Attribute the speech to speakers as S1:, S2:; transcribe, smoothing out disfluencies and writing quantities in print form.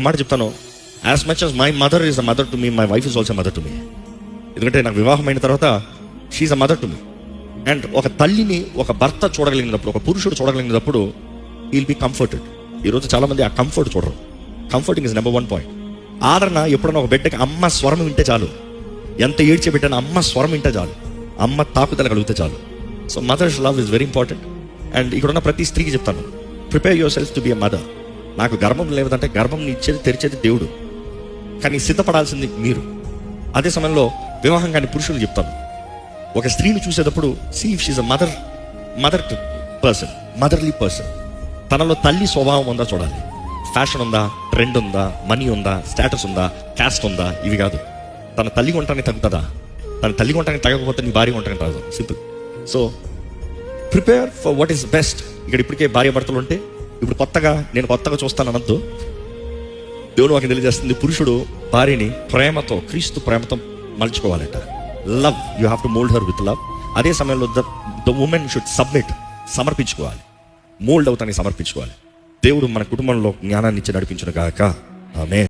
S1: మాట చెప్తాను, as much as my mother is a mother to me, my wife is also mother to me. ఎందుకంటే నాకు వివాహం అయిన తర్వాత she a mother to me. And ఒక తల్లిని ఒక భర్త చూడగలిగినప్పుడు, ఒక పురుషుడు చూడగలిగినప్పుడు విల్ బి కంఫర్టెడ్. ఈరోజు చాలామంది ఆ కంఫర్ట్ చూడరు. Comforting is number 1 point. ఆదరణ ఎప్పుడన్నా ఒక బిడ్డకి అమ్మ స్వరం వింటే చాలు, ఎంత ఏడ్చే బిడ్డను అమ్మ స్వరం వింటే చాలు, అమ్మ తాకుదల కలిగితే చాలు. So mother's love is very important. And ఇక్కడున్న ప్రతి స్త్రీకి చెప్తాను, prepare yourself to be a mother. నాకు గర్భం లేదంటే గర్భం ఇచ్చేది తెరిచేది దేవుడు, కానీ సిద్ధపడాల్సింది మీరు. అదే సమయంలో వివాహం కాని పురుషులు చెప్తాను, ఒక స్త్రీని చూసేటప్పుడు see if she a mother person, motherly person. తనలో తల్లి స్వభావం ఉందా చూడాలి. ఫ్యాషన్ ఉందా, ట్రెండ్ ఉందా, మనీ ఉందా, స్టేటస్ ఉందా, క్యాస్ట్ ఉందా, ఇవి కాదు. తన తల్లి కొంటానికి తగ్గుతుందా, తన తల్లి కొంటానికి తగ్గకపోతే నీ భార్య కొంటానికి రాదు. Simple. So prepare for what is best. ఇక్కడ ఇప్పటికే భార్య భర్తలు ఉంటే ఇప్పుడు నేను కొత్తగా చూస్తాను అనొద్దు. దేవుడు నాకు తెలియజేస్తుంది, పురుషుడు భార్యని ప్రేమతో, క్రీస్తు ప్రేమతో మలుచుకోవాలట. Love, you have to mould her with love. అదే సమయంలో ద ఉమెన్ షుడ్ సబ్మిట్, సమర్పించుకోవాలి. మోల్డ్ అవుతానికి సమర్పించుకోవాలి. దేవుడు మన కుటుంబంలో జ్ఞానాన్ని ఇచ్చి నడిపించును గాక. ఆమేన్.